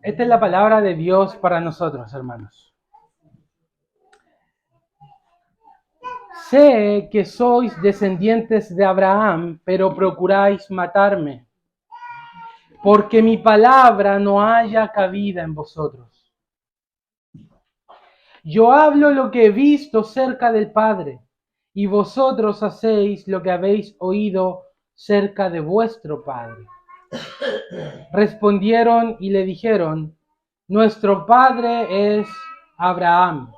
Esta es la palabra de Dios para nosotros, hermanos. Sé que sois descendientes de Abraham, pero procuráis matarme, porque mi palabra no haya cabida en vosotros. Yo hablo lo que he visto cerca del Padre, y vosotros hacéis lo que habéis oído cerca de vuestro Padre. Respondieron y le dijeron: nuestro padre es Abraham.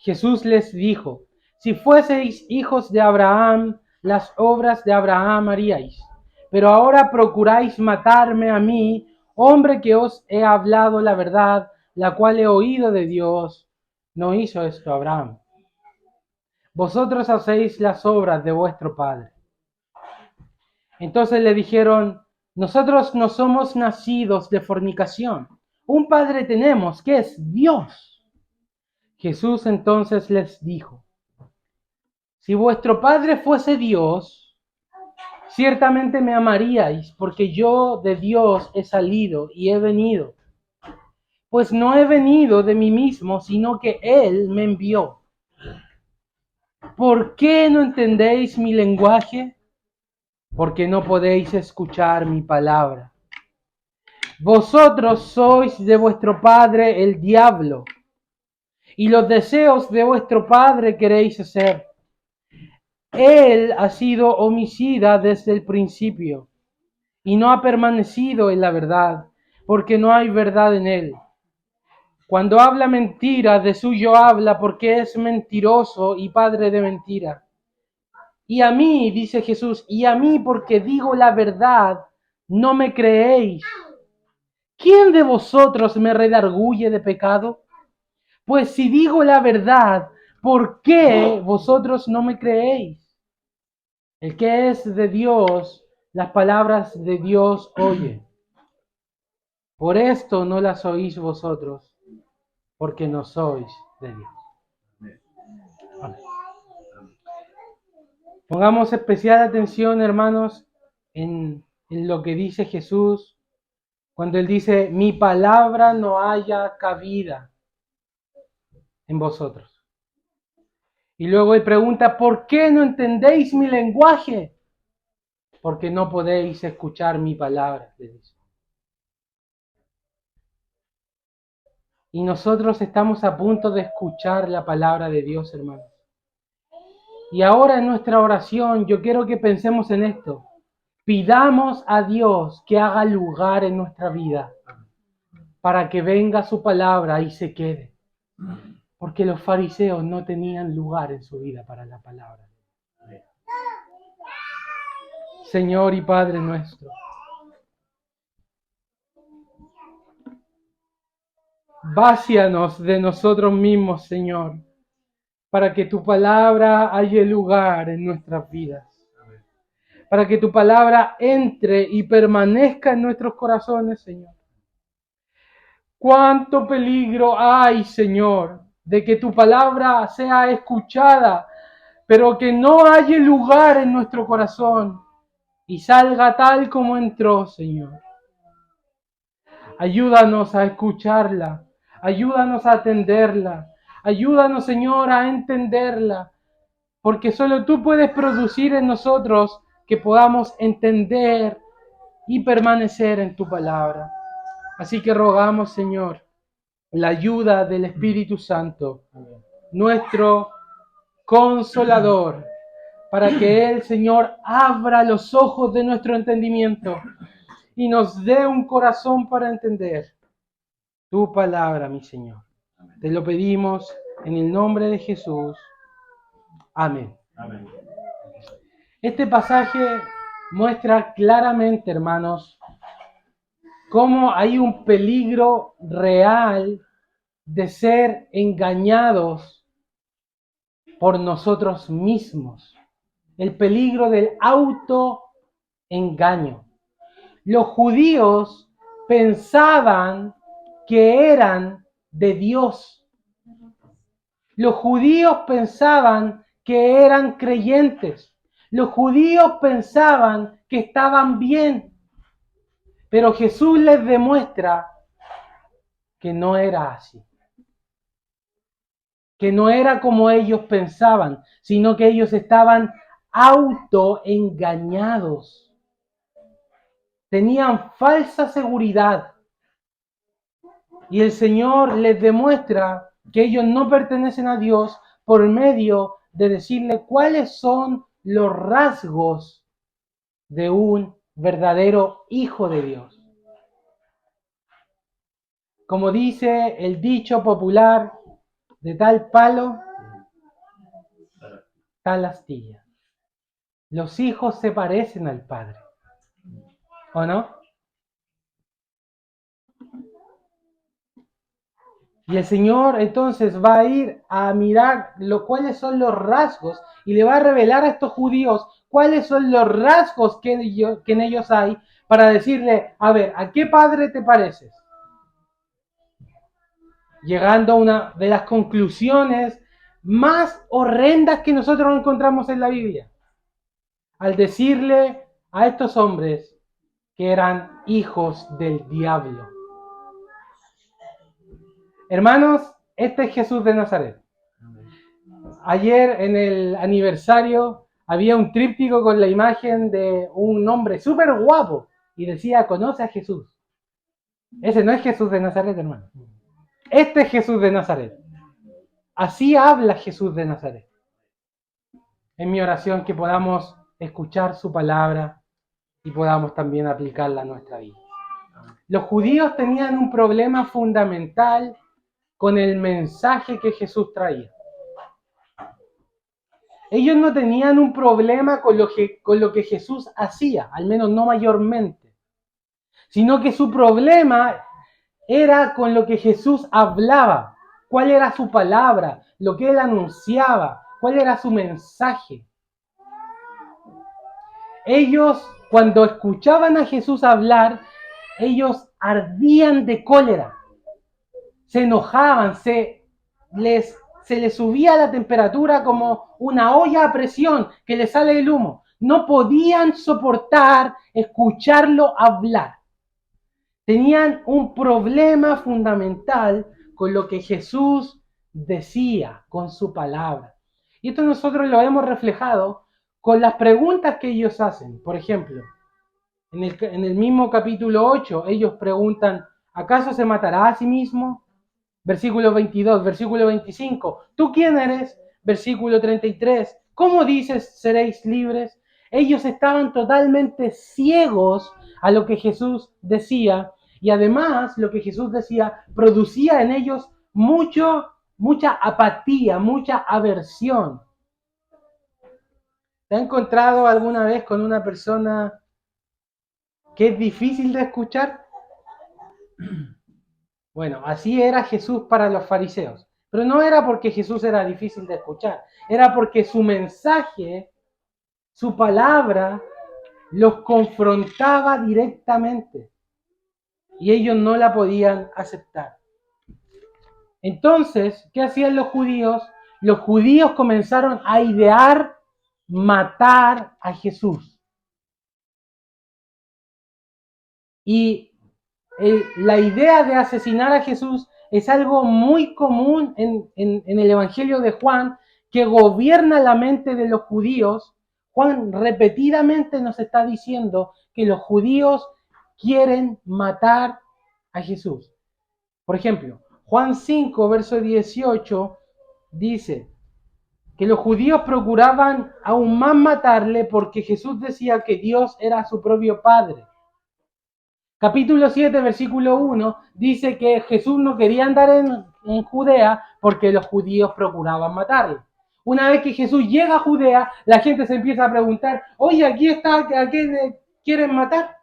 Jesús les dijo: si fueseis hijos de Abraham, las obras de Abraham haríais. Pero ahora procuráis matarme a mí, hombre que os he hablado la verdad, la cual he oído de Dios. No hizo esto Abraham. Vosotros hacéis las obras de vuestro padre. Entonces le dijeron: nosotros no somos nacidos de fornicación. Un padre tenemos, que es Dios. Jesús entonces les dijo: si vuestro padre fuese Dios, ciertamente me amaríais, porque yo de Dios he salido y he venido. Pues no he venido de mí mismo, sino que Él me envió. ¿Por qué no entendéis mi lenguaje? Porque no podéis escuchar mi palabra. Vosotros sois de vuestro padre el diablo, y los deseos de vuestro padre queréis hacer. Él ha sido homicida desde el principio, y no ha permanecido en la verdad, porque no hay verdad en él. Cuando habla mentira, de suyo habla, porque es mentiroso y padre de mentira. Y a mí, dice Jesús, y a mí, porque digo la verdad, no me creéis. ¿Quién de vosotros me redarguye de pecado? Pues si digo la verdad, ¿por qué vosotros no me creéis? El que es de Dios, las palabras de Dios oye. Por esto no las oís vosotros, porque no sois de Dios. Amén. Pongamos especial atención, hermanos, en lo que dice Jesús cuando Él dice: mi palabra no haya cabida en vosotros. Y luego Él pregunta: ¿por qué no entendéis mi lenguaje? Porque no podéis escuchar mi palabra, le dice. Y nosotros estamos a punto de escuchar la palabra de Dios, hermanos. Y ahora en nuestra oración yo quiero que pensemos en esto. Pidamos a Dios que haga lugar en nuestra vida para que venga su palabra y se quede. Porque los fariseos no tenían lugar en su vida para la palabra. Señor y Padre nuestro, vácianos de nosotros mismos, Señor, para que tu palabra haya lugar en nuestras vidas. Para que tu palabra entre y permanezca en nuestros corazones, Señor. Cuánto peligro hay, Señor, de que tu palabra sea escuchada, pero que no haya lugar en nuestro corazón y salga tal como entró, Señor. Ayúdanos a escucharla, ayúdanos a atenderla, ayúdanos, Señor, a entenderla, porque solo tú puedes producir en nosotros que podamos entender y permanecer en tu palabra. Así que rogamos, Señor, la ayuda del Espíritu Santo, nuestro Consolador, para que Él, Señor, abra los ojos de nuestro entendimiento y nos dé un corazón para entender tu palabra, mi Señor. Te lo pedimos en el nombre de Jesús. Amén. Amén. Este pasaje muestra claramente, hermanos, cómo hay un peligro real de ser engañados por nosotros mismos. El peligro del autoengaño. Los judíos pensaban que eran de Dios. Los judíos pensaban que eran creyentes. Los judíos pensaban que estaban bien. Pero Jesús les demuestra que no era así, que no era como ellos pensaban, sino que ellos estaban autoengañados, tenían falsa seguridad. Y el Señor les demuestra que ellos no pertenecen a Dios por medio de decirle cuáles son los rasgos de un verdadero hijo de Dios. Como dice el dicho popular, de tal palo, tal astilla. Los hijos se parecen al padre, ¿o no? Y el Señor entonces va a ir a mirar cuáles son los rasgos y le va a revelar a estos judíos cuáles son los rasgos que en ellos hay para decirle, a ver, ¿a qué padre te pareces? Llegando a una de las conclusiones más horrendas que nosotros encontramos en la Biblia, al decirle a estos hombres que eran hijos del diablo. Hermanos, este es Jesús de Nazaret. Ayer en el aniversario había un tríptico con la imagen de un hombre súper guapo y decía, conoce a Jesús. Ese no es Jesús de Nazaret, hermano. Este es Jesús de Nazaret. Así habla Jesús de Nazaret. En mi oración que podamos escuchar su palabra y podamos también aplicarla a nuestra vida. Los judíos tenían un problema fundamental con el mensaje que Jesús traía. Ellos no tenían un problema con lo que Jesús hacía, al menos no mayormente, sino que su problema era con lo que Jesús hablaba, cuál era su palabra, lo que él anunciaba, cuál era su mensaje. Ellos, cuando escuchaban a Jesús hablar, ellos ardían de cólera, se enojaban, se les subía la temperatura como una olla a presión que le sale el humo. No podían soportar escucharlo hablar. Tenían un problema fundamental con lo que Jesús decía, con su palabra. Y esto nosotros lo hemos reflejado con las preguntas que ellos hacen. Por ejemplo, en el mismo capítulo 8, ellos preguntan, ¿acaso se matará a sí mismo? Versículo 22, versículo 25, ¿tú quién eres? Versículo 33, ¿cómo dices seréis libres? Ellos estaban totalmente ciegos a lo que Jesús decía y además lo que Jesús decía producía en ellos mucha apatía, mucha aversión. ¿Te has encontrado alguna vez con una persona que es difícil de escuchar? Bueno, así era Jesús para los fariseos. Pero no era porque Jesús era difícil de escuchar, era porque su mensaje, su palabra, los confrontaba directamente. Y ellos no la podían aceptar. Entonces, ¿qué hacían los judíos? Los judíos comenzaron a idear matar a Jesús. Y la idea de asesinar a Jesús es algo muy común en el Evangelio de Juan, que gobierna la mente de los judíos. Juan repetidamente nos está diciendo que los judíos quieren matar a Jesús. Por ejemplo, Juan 5, verso 18, dice que los judíos procuraban aún más matarle porque Jesús decía que Dios era su propio Padre. Capítulo 7, versículo 1, dice que Jesús no quería andar en Judea porque los judíos procuraban matarle. Una vez que Jesús llega a Judea, la gente se empieza a preguntar, oye, aquí está, ¿a quién quieren matar?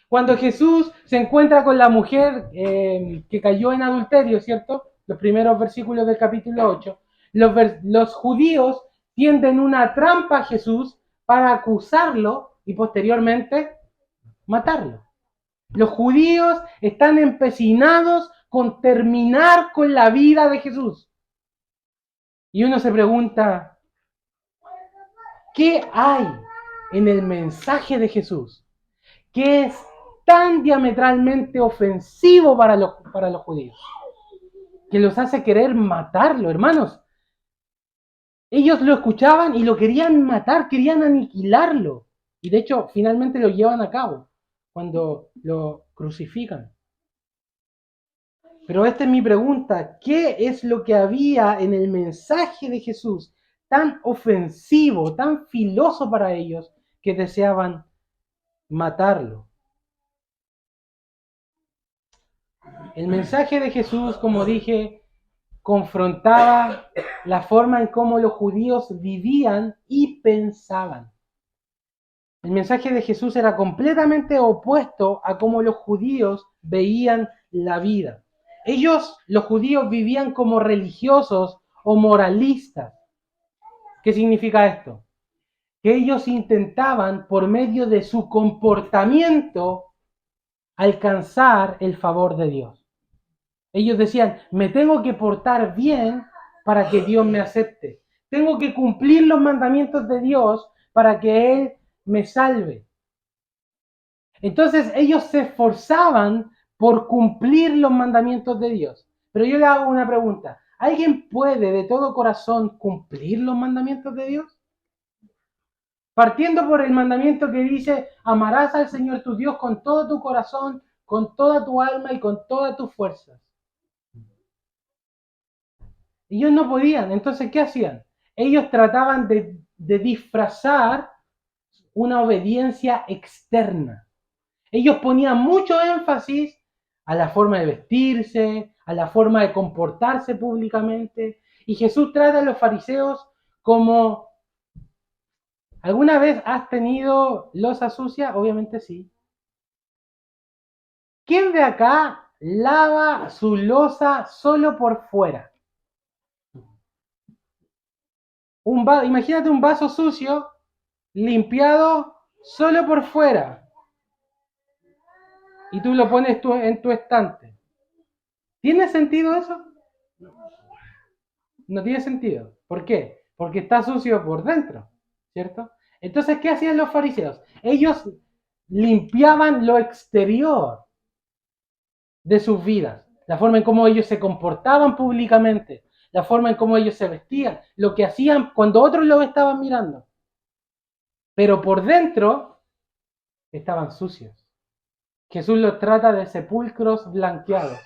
Cuando Jesús se encuentra con la mujer que cayó en adulterio, ¿cierto? Los primeros versículos del capítulo 8, los judíos tienden una trampa a Jesús para acusarlo y posteriormente matarlo. Los judíos están empecinados con terminar con la vida de Jesús. Y uno se pregunta, ¿qué hay en el mensaje de Jesús? ¿Qué es tan diametralmente ofensivo para los judíos, que los hace querer matarlo, hermanos. Ellos lo escuchaban y lo querían matar, querían aniquilarlo. Y de hecho, finalmente lo llevan a cabo cuando lo crucifican. Pero esta es mi pregunta: ¿qué es lo que había en el mensaje de Jesús tan ofensivo, tan filoso para ellos, que deseaban matarlo? El mensaje de Jesús, como dije, confrontaba la forma en cómo los judíos vivían y pensaban. El mensaje de Jesús era completamente opuesto a cómo los judíos veían la vida. Ellos, los judíos, vivían como religiosos o moralistas. ¿Qué significa esto? Que ellos intentaban, por medio de su comportamiento, alcanzar el favor de Dios. Ellos decían: me tengo que portar bien para que Dios me acepte. Tengo que cumplir los mandamientos de Dios para que Él me salve. Entonces ellos se esforzaban por cumplir los mandamientos de Dios. Pero yo le hago una pregunta: ¿alguien puede de todo corazón cumplir los mandamientos de Dios? Partiendo por el mandamiento que dice: amarás al Señor tu Dios con todo tu corazón, con toda tu alma y con todas tus fuerzas. Ellos no podían. Entonces, ¿qué hacían? Ellos trataban de disfrazar una obediencia externa. Ellos ponían mucho énfasis a la forma de vestirse, a la forma de comportarse públicamente. Y Jesús trata a los fariseos como: ¿alguna vez has tenido loza sucia? Obviamente sí. ¿Quién de acá lava su loza solo por fuera? Imagínate un vaso sucio, limpiado solo por fuera, y tú lo pones en tu estante. ¿Tiene sentido eso? No tiene sentido. ¿Por qué? Porque está sucio por dentro, ¿cierto? Entonces, ¿qué hacían los fariseos? Ellos limpiaban lo exterior de sus vidas, la forma en cómo ellos se comportaban públicamente, la forma en cómo ellos se vestían, lo que hacían cuando otros los estaban mirando. Pero por dentro estaban sucios. Jesús los trata de sepulcros blanqueados.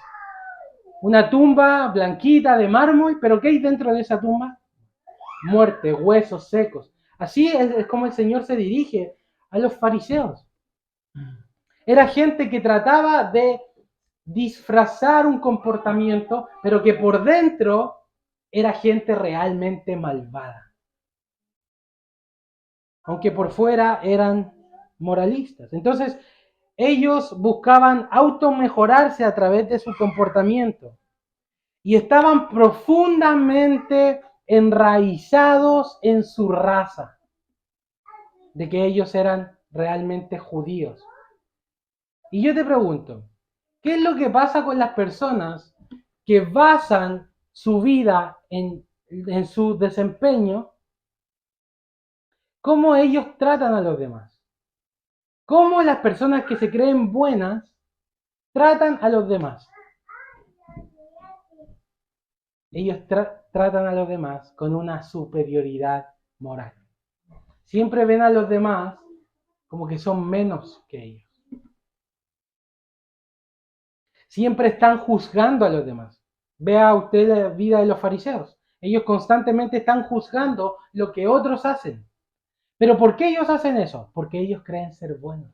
Una tumba blanquita de mármol, pero ¿qué hay dentro de esa tumba? Muerte, huesos secos. Así es como el Señor se dirige a los fariseos. Era gente que trataba de disfrazar un comportamiento, pero que por dentro era gente realmente malvada. Aunque por fuera eran moralistas. Entonces, ellos buscaban automejorarse a través de su comportamiento y estaban profundamente enraizados en su raza, de que ellos eran realmente judíos. Y yo te pregunto, ¿qué es lo que pasa con las personas que basan su vida en su desempeño? ¿Cómo ellos tratan a los demás? ¿Cómo las personas que se creen buenas tratan a los demás? Ellos tratan a los demás con una superioridad moral. Siempre ven a los demás como que son menos que ellos. Siempre están juzgando a los demás. Vea usted la vida de los fariseos. Ellos constantemente están juzgando lo que otros hacen. ¿Pero por qué ellos hacen eso? Porque ellos creen ser buenos.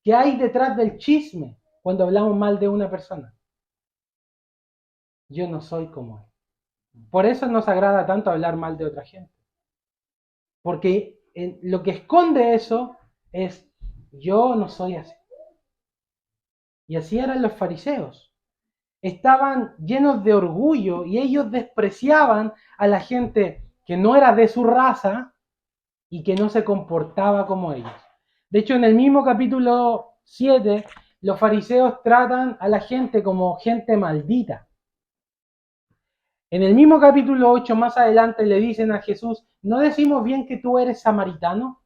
¿Qué hay detrás del chisme cuando hablamos mal de una persona? Yo no soy como él. Por eso nos agrada tanto hablar mal de otra gente. Porque lo que esconde eso es: yo no soy así. Y así eran los fariseos. Estaban llenos de orgullo y ellos despreciaban a la gente que no era de su raza y que no se comportaba como ellos. De hecho, en el mismo capítulo 7, los fariseos tratan a la gente como gente maldita. En el mismo capítulo 8, más adelante, le dicen a Jesús: ¿no decimos bien que tú eres samaritano?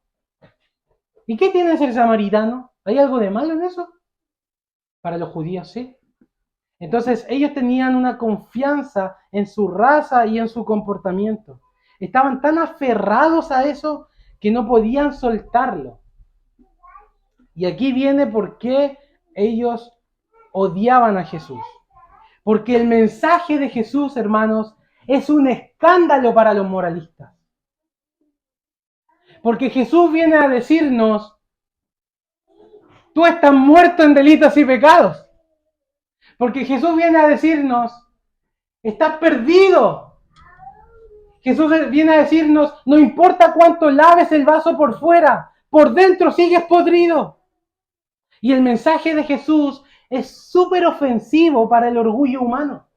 ¿Y qué tiene ser samaritano? ¿Hay algo de malo en eso? Para los judíos sí. Entonces ellos tenían una confianza en su raza y en su comportamiento. Estaban tan aferrados a eso que no podían soltarlo. Y aquí viene por qué ellos odiaban a Jesús. Porque el mensaje de Jesús, hermanos, es un escándalo para los moralistas. Porque Jesús viene a decirnos, tú estás muerto en delitos y pecados. Porque Jesús viene a decirnos, estás perdido. Jesús viene a decirnos, no importa cuánto laves el vaso por fuera, por dentro sigues podrido. Y el mensaje de Jesús es súper ofensivo para el orgullo humano.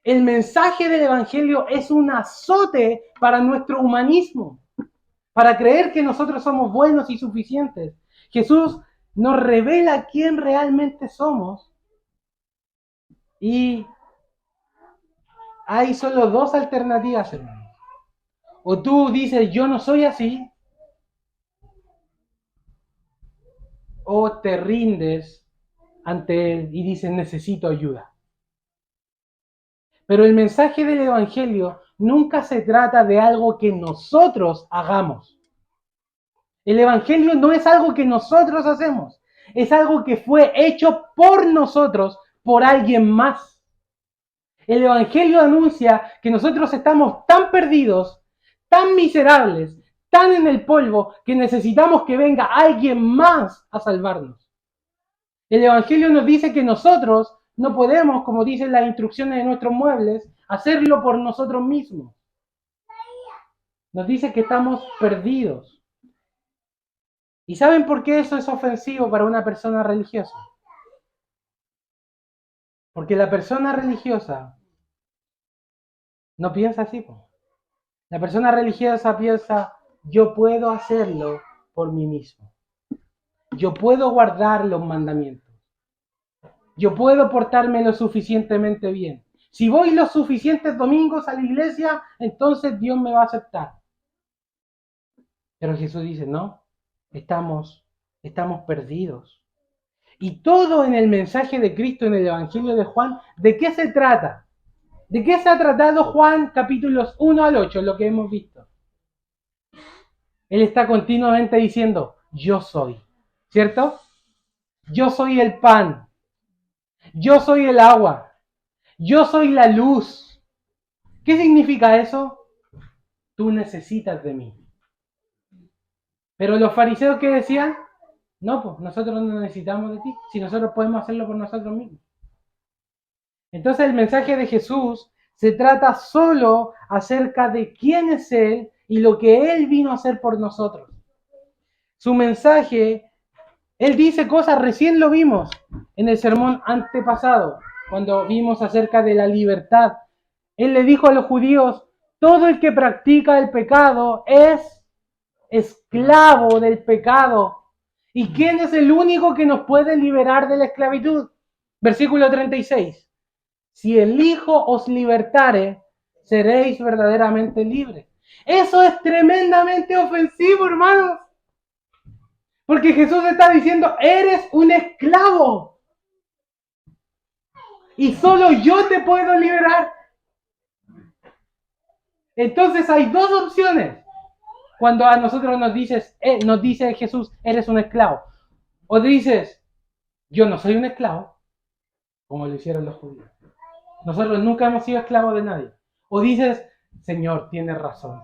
El mensaje del Evangelio es un azote para nuestro humanismo, para creer que nosotros somos buenos y suficientes. Jesús nos revela quién realmente somos y hay solo dos alternativas, hermano. O tú dices, yo no soy así, o te rindes ante Él y dices, necesito ayuda. Pero el mensaje del Evangelio nunca se trata de algo que nosotros hagamos. El Evangelio no es algo que nosotros hacemos, es algo que fue hecho por nosotros, por alguien más. El Evangelio anuncia que nosotros estamos tan perdidos, tan miserables, tan en el polvo, que necesitamos que venga alguien más a salvarnos. El Evangelio nos dice que nosotros no podemos, como dicen las instrucciones de nuestros muebles, hacerlo por nosotros mismos. Nos dice que estamos perdidos. ¿Y saben por qué eso es ofensivo para una persona religiosa? Porque la persona religiosa no piensa así. La persona religiosa piensa, yo puedo hacerlo por mí mismo. Yo puedo guardar los mandamientos. Yo puedo portarme lo suficientemente bien. Si voy los suficientes domingos a la iglesia, entonces Dios me va a aceptar. Pero Jesús dice, no, estamos perdidos. Y todo en el mensaje de Cristo, en el Evangelio de Juan, ¿de qué se trata? ¿De qué se ha tratado Juan capítulos 1 al 8, lo que hemos visto? Él está continuamente diciendo, yo soy, ¿cierto? Yo soy el pan, yo soy el agua, yo soy la luz. ¿Qué significa eso? Tú necesitas de mí. Pero los fariseos, ¿qué decían? No, pues nosotros no necesitamos de ti, si nosotros podemos hacerlo por nosotros mismos. Entonces el mensaje de Jesús se trata solo acerca de quién es Él y lo que Él vino a hacer por nosotros. Su mensaje, Él dice cosas, recién lo vimos en el sermón antepasado, cuando vimos acerca de la libertad. Él le dijo a los judíos, todo el que practica el pecado es esclavo del pecado. ¿Y quién es el único que nos puede liberar de la esclavitud? Versículo 36. Si el Hijo os libertare, seréis verdaderamente libres. Eso es tremendamente ofensivo, hermanos. Porque Jesús está diciendo, eres un esclavo. Y solo yo te puedo liberar. Entonces hay dos opciones. Cuando a nosotros nos dice Jesús, eres un esclavo. O dices, yo no soy un esclavo, como lo hicieron los judíos. Nosotros nunca hemos sido esclavos de nadie. O dices, Señor, tienes razón.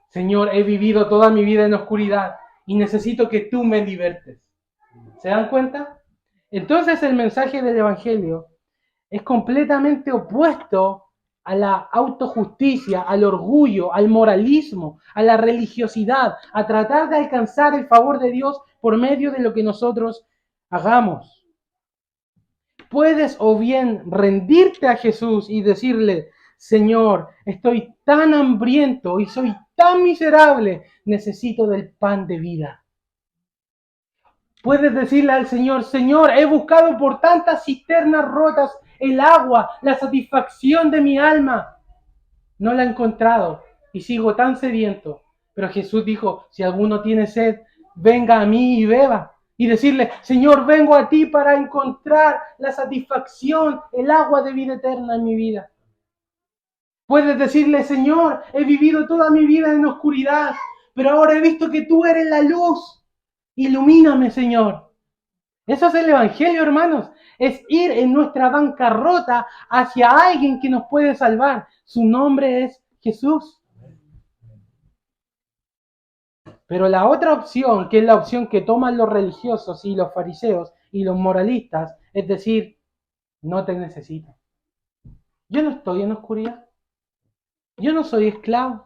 Señor, he vivido toda mi vida en oscuridad y necesito que tú me libertes. ¿Se dan cuenta? Entonces el mensaje del Evangelio es completamente opuesto a la autojusticia, al orgullo, al moralismo, a la religiosidad, a tratar de alcanzar el favor de Dios por medio de lo que nosotros hagamos. Puedes o bien rendirte a Jesús y decirle, Señor, estoy tan hambriento y soy tan miserable, necesito del pan de vida. Puedes decirle al Señor, Señor, he buscado por tantas cisternas rotas el agua, la satisfacción de mi alma. No la he encontrado y sigo tan sediento. Pero Jesús dijo, si alguno tiene sed, venga a mí y beba. y decirle, Señor, vengo a ti para encontrar la satisfacción, el agua de vida eterna en mi vida. Puedes decirle, Señor, he vivido toda mi vida en oscuridad, pero ahora he visto que tú eres la luz. Ilumíname, Señor. Eso es el Evangelio, hermanos. Es ir en nuestra bancarrota hacia alguien que nos puede salvar. Su nombre es Jesús. Pero la otra opción, que es la opción que toman los religiosos y los fariseos y los moralistas, es decir, no te necesito. Yo no estoy en oscuridad. Yo no soy esclavo.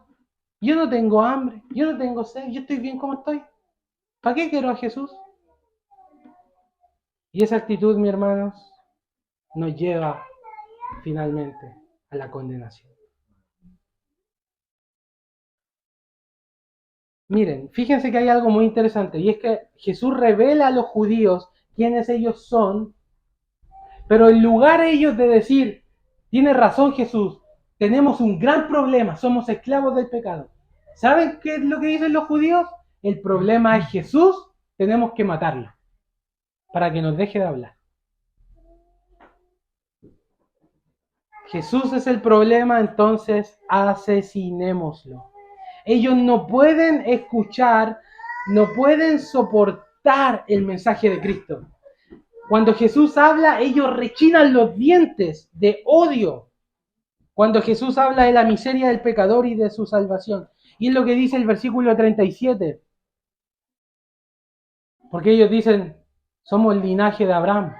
Yo no tengo hambre. Yo no tengo sed. Yo estoy bien como estoy. ¿Para qué quiero a Jesús? Y esa actitud, mis hermanos, nos lleva finalmente a la condenación. Miren, fíjense que hay algo muy interesante, y es que Jesús revela a los judíos quiénes ellos son, pero en lugar de ellos de decir, tiene razón Jesús, tenemos un gran problema, somos esclavos del pecado. ¿Saben qué es lo que dicen los judíos? El problema es Jesús, tenemos que matarlo, para que nos deje de hablar. Jesús es el problema, entonces asesinémoslo. Ellos no pueden escuchar, no pueden soportar el mensaje de Cristo. Cuando Jesús habla, ellos rechinan los dientes de odio. Cuando Jesús habla de la miseria del pecador y de su salvación. Y es lo que dice el versículo 37. Porque ellos dicen, somos linaje de Abraham.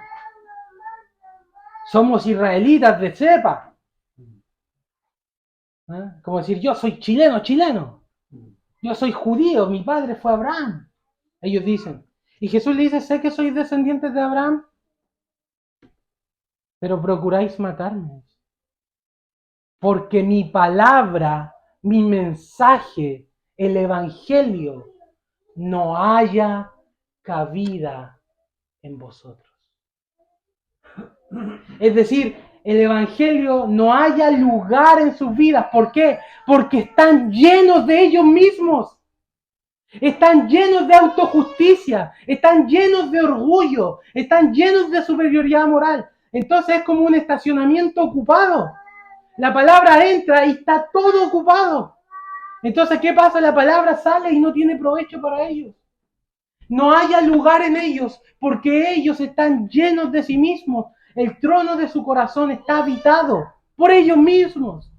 Somos israelitas de cepa. ¿Eh? Como decir, yo soy chileno. Yo soy judío, mi padre fue Abraham. Ellos dicen. Y Jesús le dice, sé que sois descendientes de Abraham, pero procuráis matarme. Porque mi palabra, mi mensaje, el evangelio, no haya cabida en vosotros. Es decir, el evangelio no haya lugar en sus vidas. ¿Por qué? Porque están llenos de ellos mismos. Están llenos de autojusticia, están llenos de orgullo, están llenos de superioridad moral. Entonces es como un estacionamiento ocupado. La palabra entra y está todo ocupado. Entonces, ¿qué pasa? La palabra sale y no tiene provecho para ellos. No haya lugar en ellos porque ellos están llenos de sí mismos. El trono de su corazón está habitado por ellos mismos.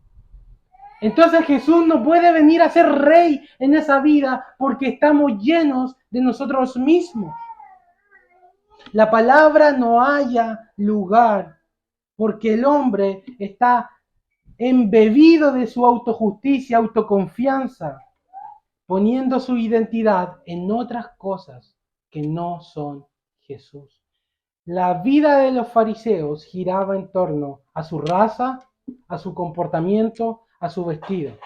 Entonces Jesús no puede venir a ser rey en esa vida porque estamos llenos de nosotros mismos. La palabra no haya lugar porque el hombre está embebido de su autojusticia, autoconfianza, poniendo su identidad en otras cosas que no son Jesús. La vida de los fariseos giraba en torno a su raza, a su comportamiento, a su vestido.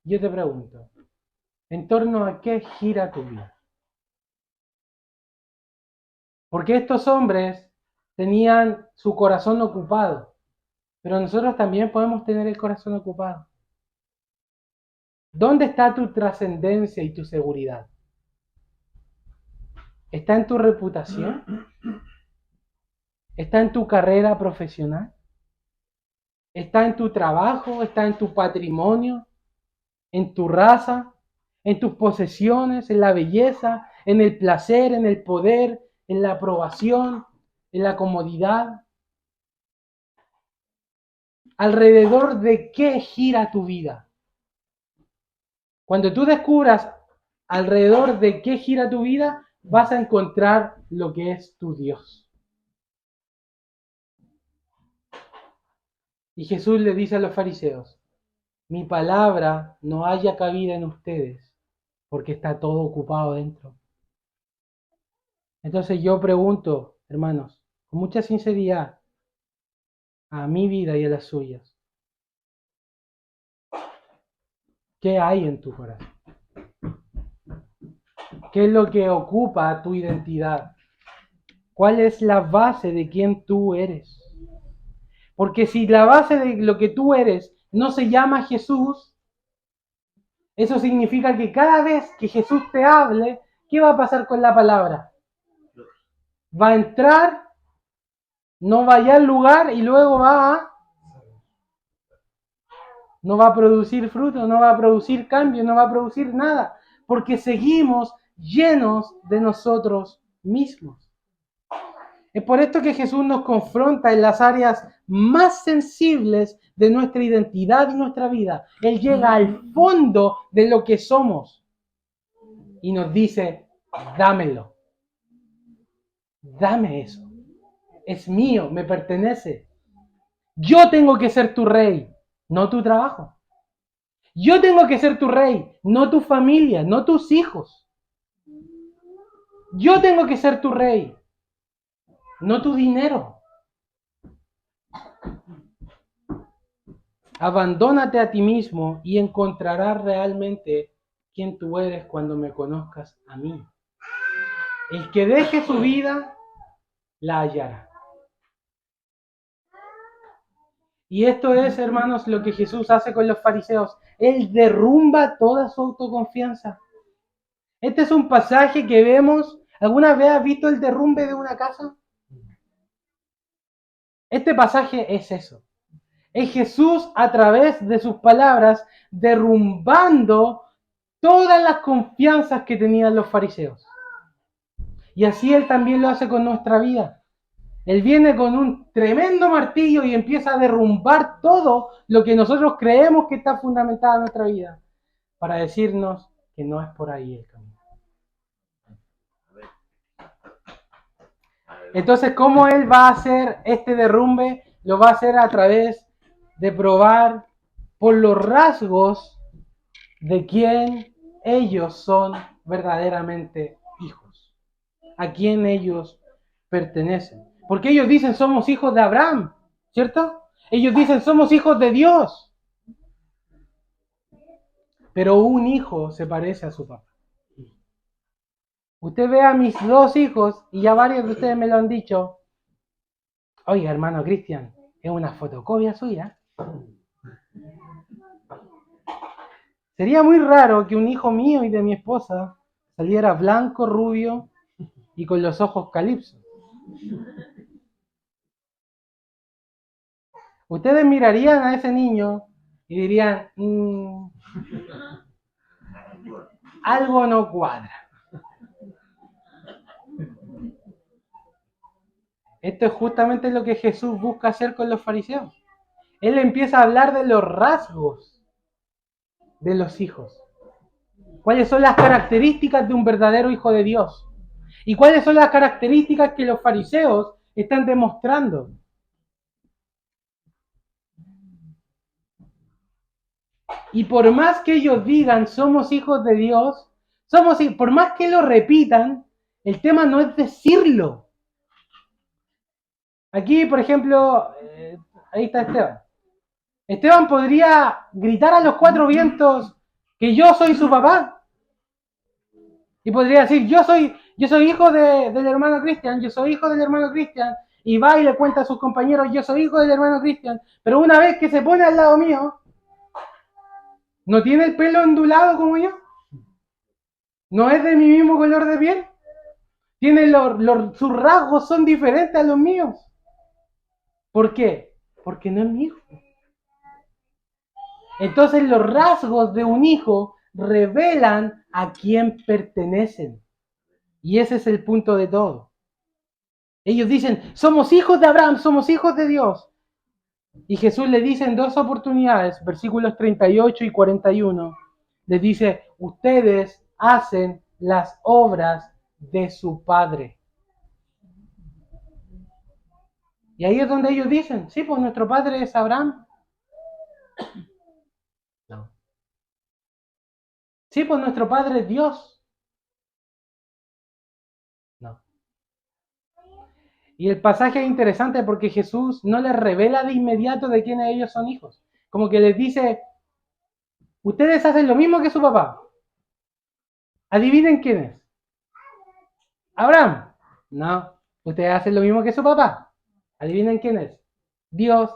Yo te pregunto, ¿en torno a qué gira tu vida? Porque estos hombres tenían su corazón ocupado, pero nosotros también podemos tener el corazón ocupado. ¿Dónde está tu trascendencia y tu seguridad? ¿Está en tu reputación? ¿Está en tu carrera profesional? ¿Está en tu trabajo? ¿Está en tu patrimonio? ¿En tu raza? ¿En tus posesiones? ¿En la belleza? ¿En el placer? ¿En el poder? ¿En la aprobación? ¿En la comodidad? ¿Alrededor de qué gira tu vida? Cuando tú descubras alrededor de qué gira tu vida, vas a encontrar lo que es tu Dios. Y Jesús le dice a los fariseos, mi palabra no haya cabida en ustedes, porque está todo ocupado dentro. Entonces yo pregunto, hermanos, con mucha sinceridad, a mi vida y a las suyas, ¿qué hay en tu corazón? ¿Qué es lo que ocupa tu identidad? ¿Cuál es la base de quién tú eres? Porque si la base de lo que tú eres no se llama Jesús, Eso significa que cada vez que Jesús te hable, ¿qué va a pasar con la palabra? Va a entrar, no va allá al lugar y luego no va a producir fruto, no va a producir cambio, no va a producir nada, porque seguimos llenos de nosotros mismos. Es por esto que Jesús nos confronta en las áreas más sensibles de nuestra identidad y nuestra vida. Él llega al fondo de lo que somos y nos dice, dámelo, dame eso, es mío, me pertenece. Yo tengo que ser tu rey, no tu trabajo. Yo tengo que ser tu rey, no tu familia, no tus hijos. Yo tengo que ser tu rey, no tu dinero. Abandónate a ti mismo y encontrarás realmente quién tú eres cuando me conozcas a mí. El que deje su vida, la hallará. Y esto es, hermanos, lo que Jesús hace con los fariseos. Él derrumba toda su autoconfianza. Este es un pasaje que vemos. ¿Alguna vez has visto el derrumbe de una casa? Este pasaje es eso. Es Jesús a través de sus palabras derrumbando todas las confianzas que tenían los fariseos. Y así Él también lo hace con nuestra vida. Él viene con un tremendo martillo y empieza a derrumbar todo lo que nosotros creemos que está fundamentado en nuestra vida, para decirnos que no es por ahí el camino. Entonces, ¿cómo Él va a hacer este derrumbe? Lo va a hacer a través de probar por los rasgos de quién ellos son verdaderamente hijos, a quién ellos pertenecen. Porque ellos dicen somos hijos de Abraham, ¿cierto? Ellos dicen somos hijos de Dios. Pero un hijo se parece a su papá. Usted ve a mis dos hijos, y ya varios de ustedes me lo han dicho. Oiga, hermano Cristian, es una fotocopia suya. Sería muy raro que un hijo mío y de mi esposa saliera blanco, rubio y con los ojos calipsos. Ustedes mirarían a ese niño y dirían, algo no cuadra. Esto es justamente lo que Jesús busca hacer con los fariseos. Él empieza a hablar de los rasgos de los hijos. ¿Cuáles son las características de un verdadero hijo de Dios? ¿Y cuáles son las características que los fariseos están demostrando? Y por más que ellos digan somos hijos de Dios, por más que lo repitan, el tema no es decirlo. Aquí, por ejemplo, ahí está Esteban. Esteban podría gritar a los cuatro vientos que yo soy su papá. Y podría decir, yo soy hijo del hermano Cristian, yo soy hijo del hermano Cristian. Y va y le cuenta a sus compañeros, yo soy hijo del hermano Cristian. Pero una vez que se pone al lado mío, ¿no tiene el pelo ondulado como yo? ¿No es de mi mismo color de piel? Sus rasgos son diferentes a los míos. ¿Por qué? Porque no es mi hijo. Entonces los rasgos de un hijo revelan a quién pertenecen. Y ese es el punto de todo. Ellos dicen, somos hijos de Abraham, somos hijos de Dios. Y Jesús le dice en dos oportunidades, versículos 38 y 41, les dice, ustedes hacen las obras de su padre. Y ahí es donde ellos dicen, sí, pues nuestro padre es Abraham. No. Sí, pues nuestro padre es Dios. No. Y el pasaje es interesante porque Jesús no les revela de inmediato de quiénes ellos son hijos. Como que les dice, ustedes hacen lo mismo que su papá. Adivinen quién es. Abraham. No. Ustedes hacen lo mismo que su papá. Adivinen quién es. Dios.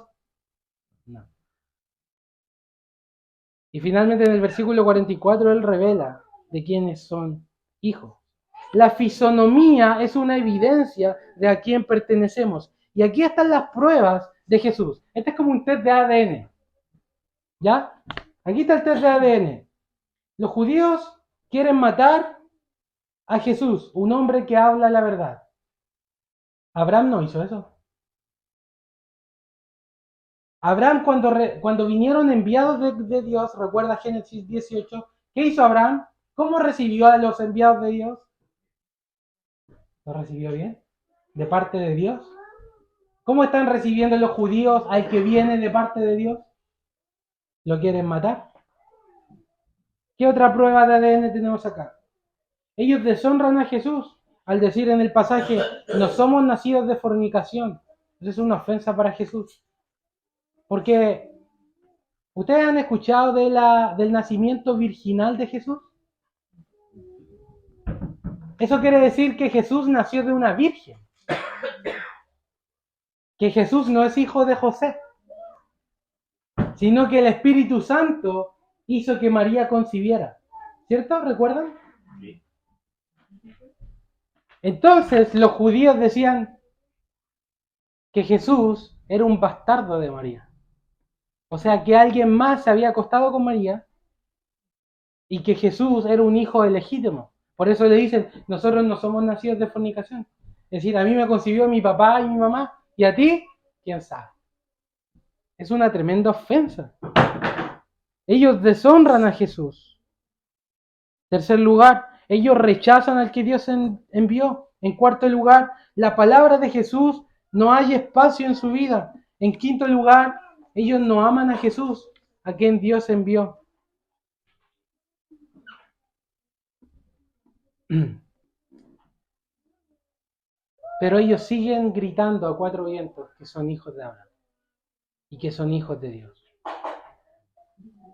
No. Y finalmente en el versículo 44 él revela de quiénes son hijos. La fisonomía es una evidencia de a quién pertenecemos. Y aquí están las pruebas de Jesús. Este es como un test de ADN. ¿Ya? Aquí está el test de ADN. Los judíos quieren matar a Jesús, un hombre que habla la verdad. Abraham no hizo eso. Abraham cuando vinieron enviados de Dios, recuerda Génesis 18, ¿qué hizo Abraham? ¿Cómo recibió a los enviados de Dios? ¿Lo recibió bien? ¿De parte de Dios? ¿Cómo están recibiendo los judíos al que viene de parte de Dios? ¿Lo quieren matar? ¿Qué otra prueba de ADN tenemos acá? Ellos deshonran a Jesús al decir en el pasaje, no somos nacidos de fornicación. Eso es una ofensa para Jesús. Porque, ¿ustedes han escuchado del nacimiento virginal de Jesús? Eso quiere decir que Jesús nació de una virgen. Que Jesús no es hijo de José, sino que el Espíritu Santo hizo que María concibiera. ¿Cierto? ¿Recuerdan? Sí. Entonces los judíos decían que Jesús era un bastardo de María. O sea, que alguien más se había acostado con María y que Jesús era un hijo ilegítimo. Por eso le dicen, nosotros no somos nacidos de fornicación. Es decir, a mí me concibió mi papá y mi mamá, y a ti, quién sabe. Es una tremenda ofensa. Ellos deshonran a Jesús. Tercer lugar, ellos rechazan al que Dios envió. En cuarto lugar, la palabra de Jesús no hay espacio en su vida. En quinto lugar, ellos no aman a Jesús, a quien Dios envió. Pero ellos siguen gritando a cuatro vientos que son hijos de Abraham y que son hijos de Dios.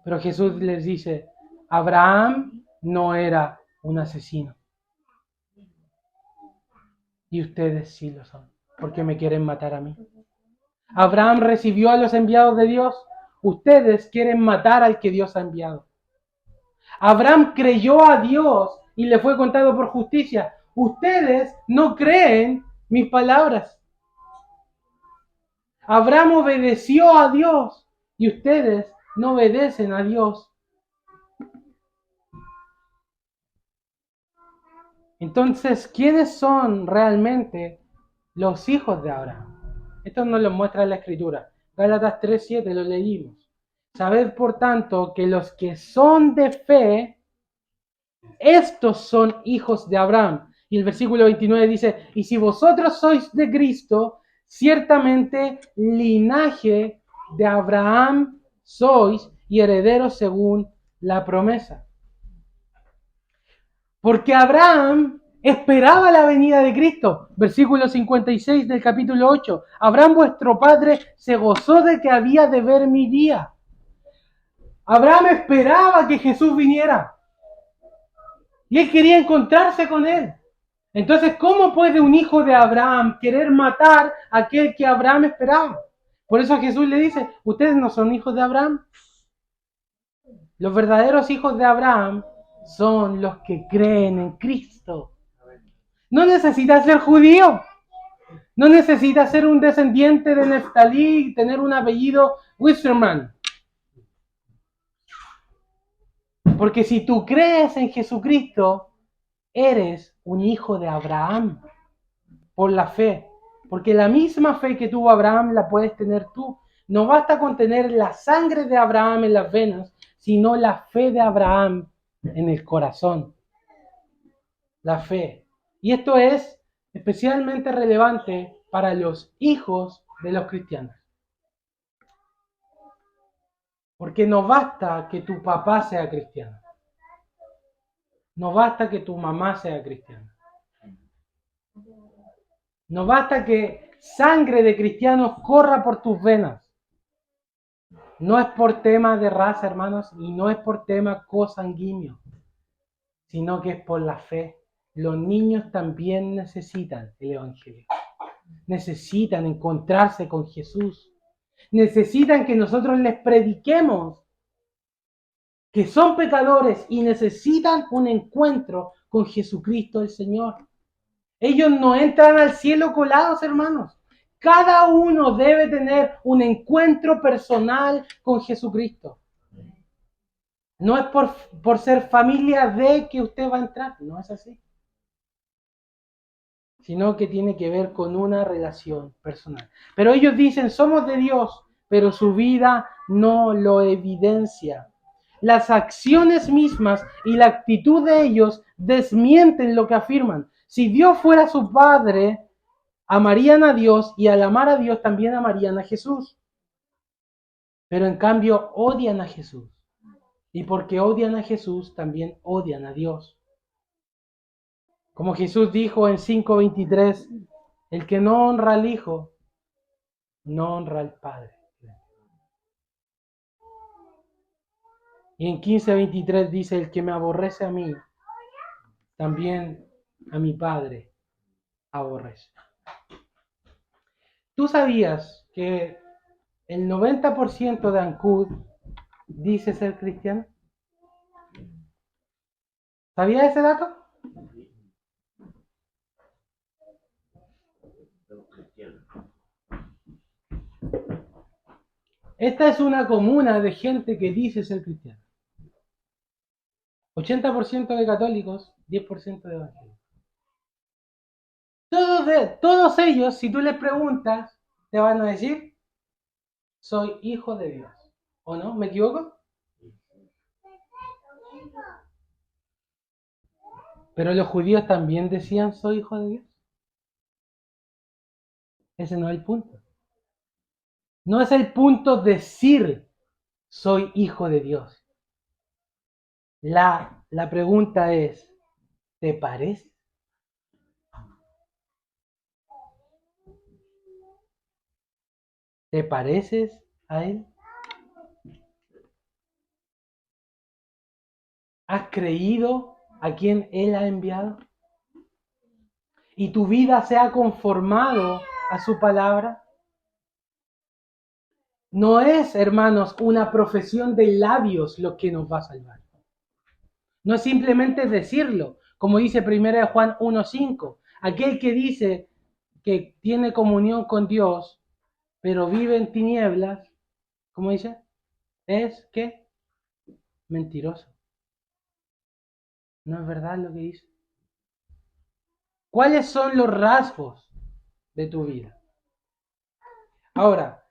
Pero Jesús les dice, Abraham no era un asesino. Y ustedes sí lo son, porque me quieren matar a mí. Abraham recibió a los enviados de Dios. Ustedes quieren matar al que Dios ha enviado. Abraham creyó a Dios y le fue contado por justicia. Ustedes no creen mis palabras. Abraham obedeció a Dios y ustedes no obedecen a Dios. Entonces, ¿quiénes son realmente los hijos de Abraham? Esto nos lo muestra la Escritura. Gálatas 3:7 lo leímos. Sabed, por tanto, que los que son de fe, estos son hijos de Abraham. Y el versículo 29 dice, y si vosotros sois de Cristo, ciertamente linaje de Abraham sois y herederos según la promesa. Porque Abraham esperaba la venida de Cristo. Versículo 56 del capítulo 8. Abraham vuestro padre se gozó de que había de ver mi día. Abraham esperaba que Jesús viniera. Y él quería encontrarse con él. Entonces, ¿cómo puede un hijo de Abraham querer matar a aquel que Abraham esperaba? Por eso Jesús le dice, ustedes no son hijos de Abraham. Los verdaderos hijos de Abraham son los que creen en Cristo. No necesitas ser judío. No necesitas ser un descendiente de Neftalí y tener un apellido Wisserman. Porque si tú crees en Jesucristo, eres un hijo de Abraham por la fe. Porque la misma fe que tuvo Abraham la puedes tener tú. No basta con tener la sangre de Abraham en las venas, sino la fe de Abraham en el corazón. La fe. Y esto es especialmente relevante para los hijos de los cristianos. Porque no basta que tu papá sea cristiano. No basta que tu mamá sea cristiana. No basta que sangre de cristianos corra por tus venas. No es por tema de raza, hermanos, y no es por tema cosanguíneo, sino que es por la fe. Los niños también necesitan el Evangelio. Necesitan encontrarse con Jesús. Necesitan que nosotros les prediquemos que son pecadores y necesitan un encuentro con Jesucristo el Señor. Ellos no entran al cielo colados, hermanos. Cada uno debe tener un encuentro personal con Jesucristo. No es por ser familia de que usted va a entrar, no es así. Sino que tiene que ver con una relación personal. Pero ellos dicen, somos de Dios, pero su vida no lo evidencia. Las acciones mismas y la actitud de ellos desmienten lo que afirman. Si Dios fuera su Padre, amarían a Dios y al amar a Dios también amarían a Jesús. Pero en cambio odian a Jesús. Y porque odian a Jesús, también odian a Dios. Como Jesús dijo en 5:23, el que no honra al Hijo, no honra al Padre. Y en 15:23 dice, el que me aborrece a mí, también a mi Padre aborrece. ¿Tú sabías que el 90% de Ancud dice ser cristiano? ¿Sabías ese dato? Esta es una comuna de gente que dice ser cristiano. 80% de católicos, 10% de evangélicos. Todos ellos, si tú les preguntas, te van a decir, soy hijo de Dios. ¿O no? ¿Me equivoco? Pero los judíos también decían, soy hijo de Dios. Ese no es el punto. No es el punto decir, soy hijo de Dios. La pregunta es, ¿te parece? ¿Te pareces a Él? ¿Has creído a quien Él ha enviado? ¿Y tu vida se ha conformado a su palabra? No es, hermanos, una profesión de labios lo que nos va a salvar. No es simplemente decirlo, como dice 1 Juan 1:5. Aquel que dice que tiene comunión con Dios, pero vive en tinieblas, ¿cómo dice? Es que mentiroso. No es verdad lo que dice. ¿Cuáles son los rasgos de tu vida? Ahora,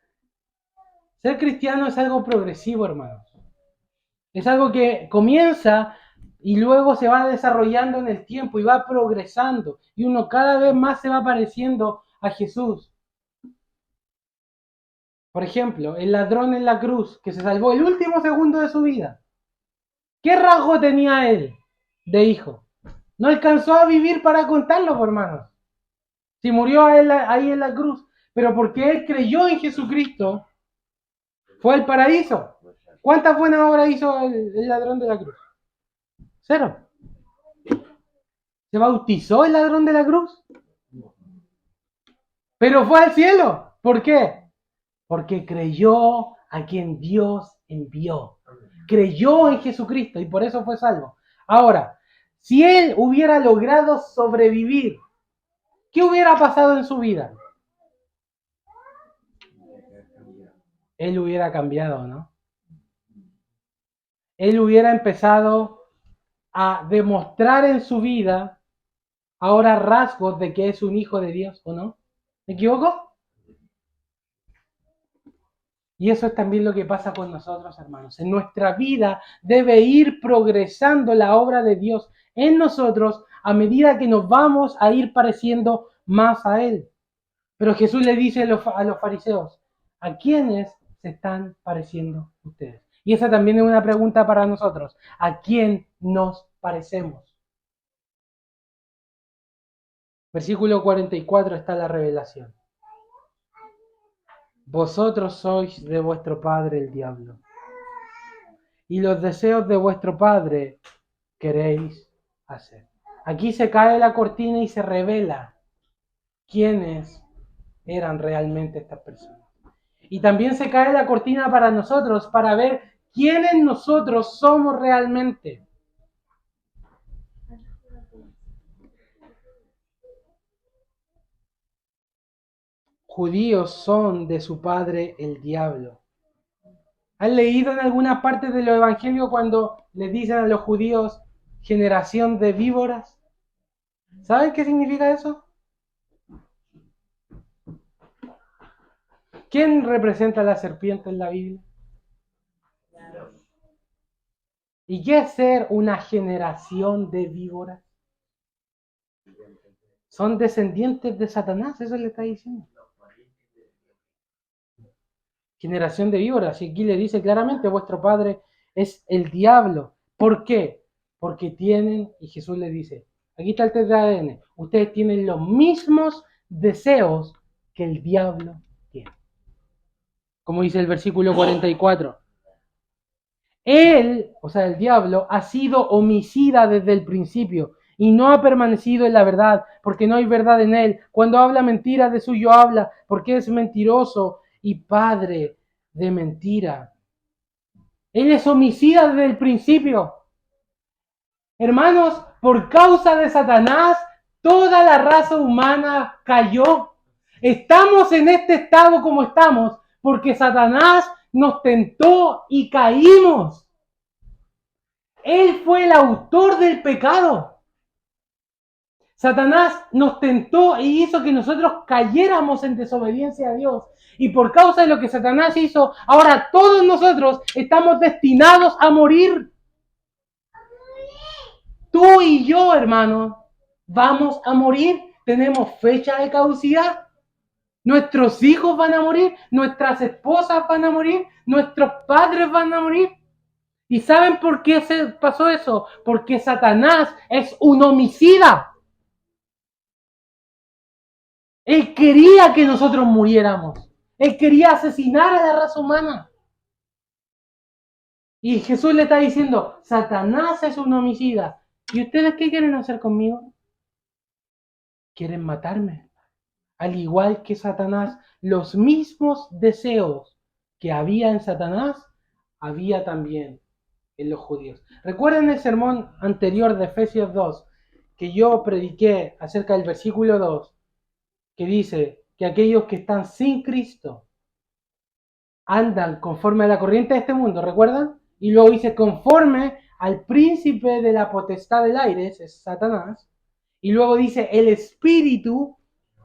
ser cristiano es algo progresivo, hermanos. Es algo que comienza y luego se va desarrollando en el tiempo y va progresando. Y uno cada vez más se va pareciendo a Jesús. Por ejemplo, el ladrón en la cruz, que se salvó el último segundo de su vida. ¿Qué rasgo tenía él de hijo? No alcanzó a vivir para contarlo, por hermanos. Si murió ahí en la cruz, pero porque él creyó en Jesucristo, fue al paraíso. ¿Cuántas buenas obras hizo el ladrón de la cruz? 0. ¿Se bautizó el ladrón de la cruz? Pero fue al cielo. ¿Por qué? Porque creyó a quien Dios envió. Creyó en Jesucristo y por eso fue salvo. Ahora, si él hubiera logrado sobrevivir, ¿qué hubiera pasado en su vida? Él hubiera cambiado, ¿no? Él hubiera empezado a demostrar en su vida ahora rasgos de que es un hijo de Dios, ¿o no? ¿Me equivoco? Y eso es también lo que pasa con nosotros, hermanos. En nuestra vida debe ir progresando la obra de Dios en nosotros a medida que nos vamos a ir pareciendo más a Él. Pero Jesús le dice a los fariseos, ¿a quiénes se están pareciendo ustedes? Y esa también es una pregunta para nosotros. ¿A quién nos parecemos? Versículo 44 está la revelación. Vosotros sois de vuestro padre el diablo, y los deseos de vuestro padre queréis hacer. Aquí se cae la cortina y se revela quiénes eran realmente estas personas. Y también se cae la cortina para nosotros, para ver quiénes nosotros somos realmente. Judíos son de su padre el diablo. ¿Han leído en alguna parte de los evangelios cuando les dicen a los judíos generación de víboras? ¿Saben qué significa eso? ¿Quién representa a la serpiente en la Biblia? ¿Y qué es ser una generación de víboras? Son descendientes de Satanás, eso le está diciendo. Generación de víboras, y aquí le dice claramente, vuestro padre es el diablo. ¿Por qué? Porque tienen, y Jesús le dice, aquí está el test de ADN, ustedes tienen los mismos deseos que el diablo tiene. Como dice el versículo 44. Él, o sea, el diablo, ha sido homicida desde el principio y no ha permanecido en la verdad, porque no hay verdad en él. Cuando habla mentira, de suyo habla, porque es mentiroso y padre de mentira. Él es homicida desde el principio. Hermanos, por causa de Satanás, toda la raza humana cayó. Estamos en este estado como estamos porque Satanás nos tentó y caímos. Él fue el autor del pecado. Satanás nos tentó y hizo que nosotros cayéramos en desobediencia a Dios. Y por causa de lo que Satanás hizo, ahora todos nosotros estamos destinados a morir. Tú y yo, hermano, vamos a morir. Tenemos fecha de caducidad. Nuestros hijos van a morir, nuestras esposas van a morir, nuestros padres van a morir. ¿Y saben por qué se pasó eso? Porque Satanás es un homicida. Él quería que nosotros muriéramos. Él quería asesinar a la raza humana. Y Jesús le está diciendo, Satanás es un homicida. ¿Y ustedes qué quieren hacer conmigo? Quieren matarme. Al igual que Satanás, los mismos deseos que había en Satanás, había también en los judíos. ¿Recuerden el sermón anterior de Efesios 2, que yo prediqué acerca del versículo 2, que dice que aquellos que están sin Cristo andan conforme a la corriente de este mundo, ¿recuerdan? Y luego dice conforme al príncipe de la potestad del aire, ese es Satanás, y luego dice el espíritu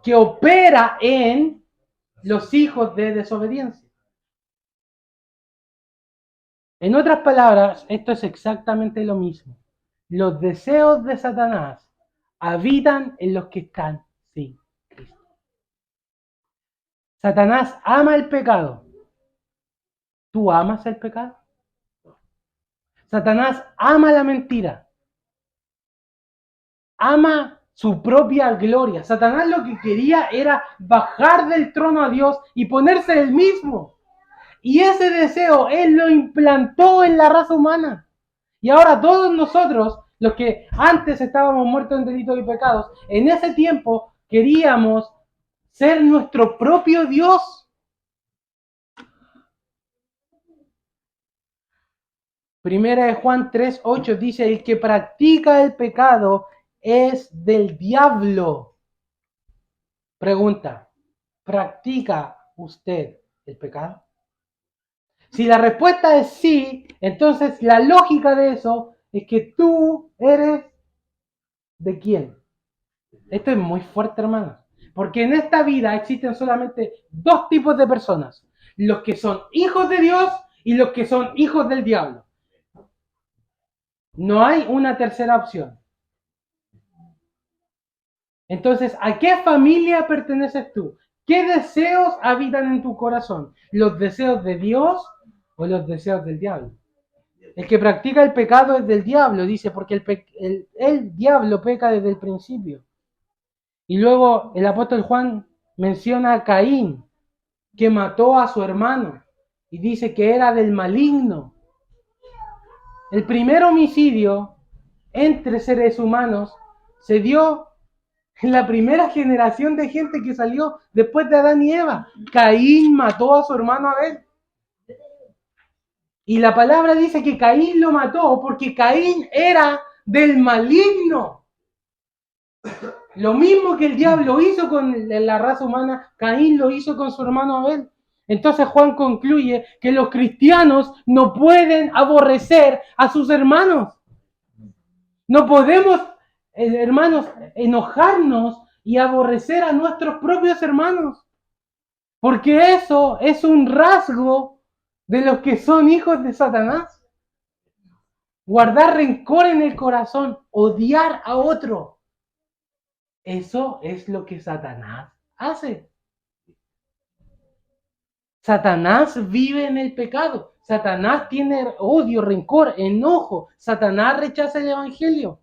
que opera en los hijos de desobediencia. En otras palabras, esto es exactamente lo mismo. Los deseos de Satanás habitan en los que están sin Cristo. Satanás ama el pecado. ¿Tú amas el pecado? Satanás ama la mentira. Ama su propia gloria. Satanás lo que quería era bajar del trono a Dios y ponerse él mismo. Y ese deseo él lo implantó en la raza humana. Y ahora todos nosotros, los que antes estábamos muertos en delitos y pecados, en ese tiempo queríamos ser nuestro propio Dios. Primera de Juan 3:8 dice, el que practica el pecado es del diablo. Pregunta, ¿practica usted el pecado? Si la respuesta es sí, entonces la lógica de eso es que tú eres ¿de quién? Esto es muy fuerte, hermano. Porque en esta vida existen solamente dos tipos de personas. Los que son hijos de Dios y los que son hijos del diablo. No hay una tercera opción. Entonces, ¿a qué familia perteneces tú? ¿Qué deseos habitan en tu corazón? ¿Los deseos de Dios o los deseos del diablo? El que practica el pecado es del diablo, dice, porque el diablo peca desde el principio. Y luego el apóstol Juan menciona a Caín, que mató a su hermano, y dice que era del maligno. El primer homicidio entre seres humanos se dio en la primera generación de gente que salió después de Adán y Eva. Caín mató a su hermano Abel. Y la palabra dice que Caín lo mató porque Caín era del maligno. Lo mismo que el diablo hizo con la raza humana, Caín lo hizo con su hermano Abel. Entonces Juan concluye que los cristianos no pueden aborrecer a sus hermanos. No podemos, hermanos, enojarnos y aborrecer a nuestros propios hermanos. Porque eso es un rasgo de los que son hijos de Satanás. Guardar rencor en el corazón, odiar a otro. Eso es lo que Satanás hace. Satanás vive en el pecado. Satanás tiene odio, rencor, enojo. Satanás rechaza el evangelio.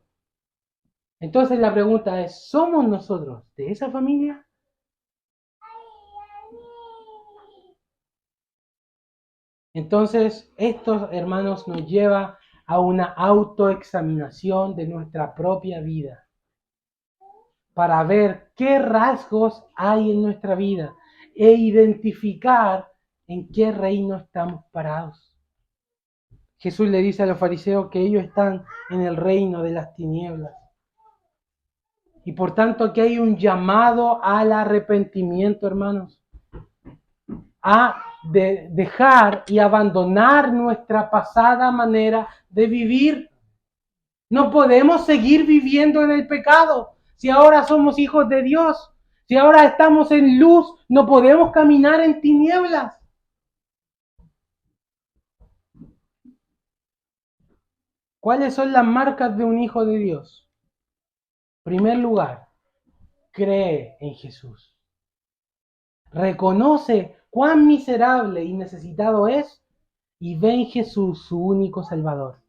Entonces la pregunta es, ¿somos nosotros de esa familia? Entonces, esto, hermanos, nos lleva a una autoexaminación de nuestra propia vida para ver qué rasgos hay en nuestra vida e identificar en qué reino estamos parados. Jesús le dice a los fariseos que ellos están en el reino de las tinieblas. Y por tanto aquí hay un llamado al arrepentimiento, hermanos. A dejar y abandonar nuestra pasada manera de vivir. No podemos seguir viviendo en el pecado. Si ahora somos hijos de Dios, si ahora estamos en luz, no podemos caminar en tinieblas. ¿Cuáles son las marcas de un hijo de Dios? En primer lugar, cree en Jesús. Reconoce cuán miserable y necesitado es y ve en Jesús su único Salvador.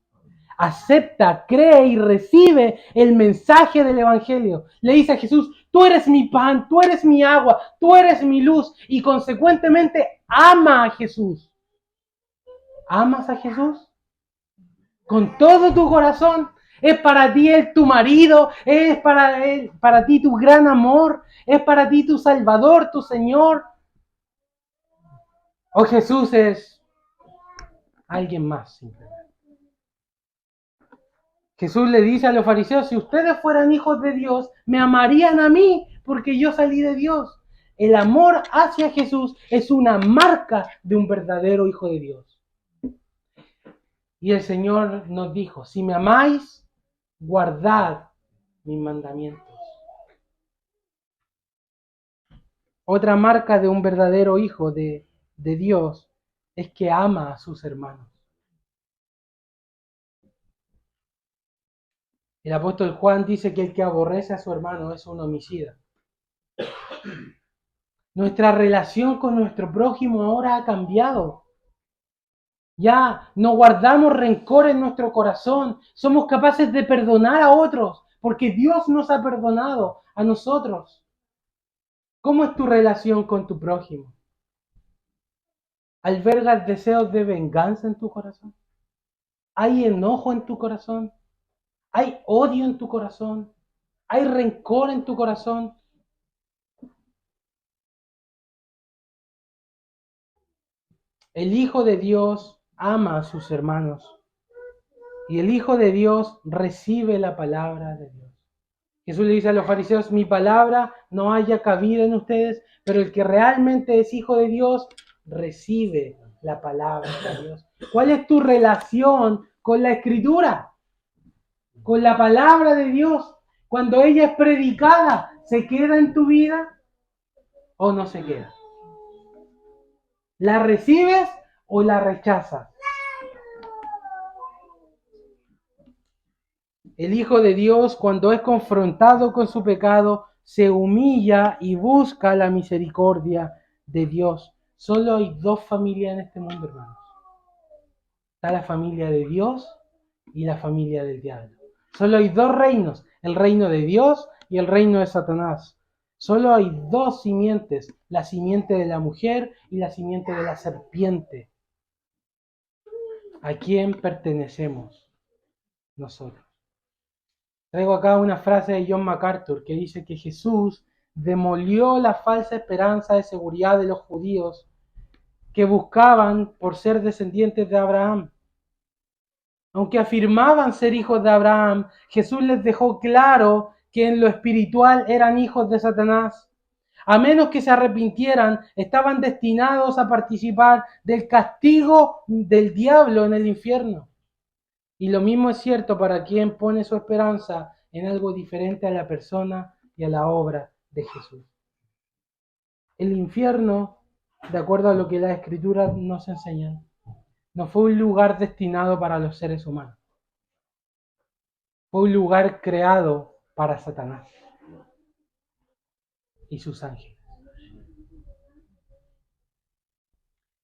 Acepta, cree y recibe el mensaje del Evangelio. Le dice a Jesús, tú eres mi pan, tú eres mi agua, tú eres mi luz y consecuentemente ama a Jesús. ¿Amas a Jesús? Con todo tu corazón. Es para ti él tu marido, es para ti tu gran amor, es para ti tu Salvador, tu Señor. O Jesús es alguien más, simplemente. Jesús le dice a los fariseos, si ustedes fueran hijos de Dios, me amarían a mí, porque yo salí de Dios. El amor hacia Jesús es una marca de un verdadero hijo de Dios. Y el Señor nos dijo, si me amáis, guardad mis mandamientos. Otra marca de un verdadero hijo de Dios es que ama a sus hermanos. El apóstol Juan dice que el que aborrece a su hermano es un homicida. Nuestra relación con nuestro prójimo ahora ha cambiado. Ya no guardamos rencor en nuestro corazón. Somos capaces de perdonar a otros porque Dios nos ha perdonado a nosotros. ¿Cómo es tu relación con tu prójimo? ¿Albergas deseos de venganza en tu corazón? ¿Hay enojo en tu corazón? ¿Hay odio en tu corazón? ¿Hay rencor en tu corazón? El Hijo de Dios ama a sus hermanos y el Hijo de Dios recibe la palabra de Dios. Jesús le dice a los fariseos, mi palabra no haya cabida en ustedes, pero el que realmente es hijo de Dios recibe la palabra de Dios. ¿Cuál es tu relación con la Escritura? Con la palabra de Dios. Cuando ella es predicada, ¿se queda en tu vida o no se queda? ¿La recibes o la rechazas? El Hijo de Dios, cuando es confrontado con su pecado, se humilla y busca la misericordia de Dios. Solo hay dos familias en este mundo, hermanos. Está la familia de Dios y la familia del diablo. Solo hay dos reinos, el reino de Dios y el reino de Satanás. Solo hay dos simientes, la simiente de la mujer y la simiente de la serpiente. ¿A quién pertenecemos nosotros? Traigo acá una frase de John MacArthur que dice que Jesús demolió la falsa esperanza de seguridad de los judíos que buscaban por ser descendientes de Abraham. Aunque afirmaban ser hijos de Abraham, Jesús les dejó claro que en lo espiritual eran hijos de Satanás. A menos que se arrepintieran, estaban destinados a participar del castigo del diablo en el infierno. Y lo mismo es cierto para quien pone su esperanza en algo diferente a la persona y a la obra de Jesús. El infierno, de acuerdo a lo que las Escrituras nos enseñan, no fue un lugar destinado para los seres humanos. Fue un lugar creado para Satanás y sus ángeles.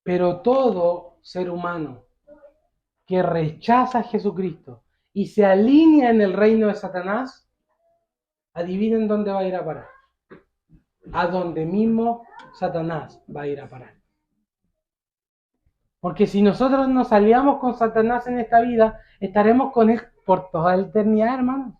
Pero todo ser humano que rechaza a Jesucristo y se alinea en el reino de Satanás, adivinen dónde va a ir a parar. A donde mismo Satanás va a ir a parar. Porque si nosotros nos aliamos con Satanás en esta vida, estaremos con él por toda la eternidad, hermanos.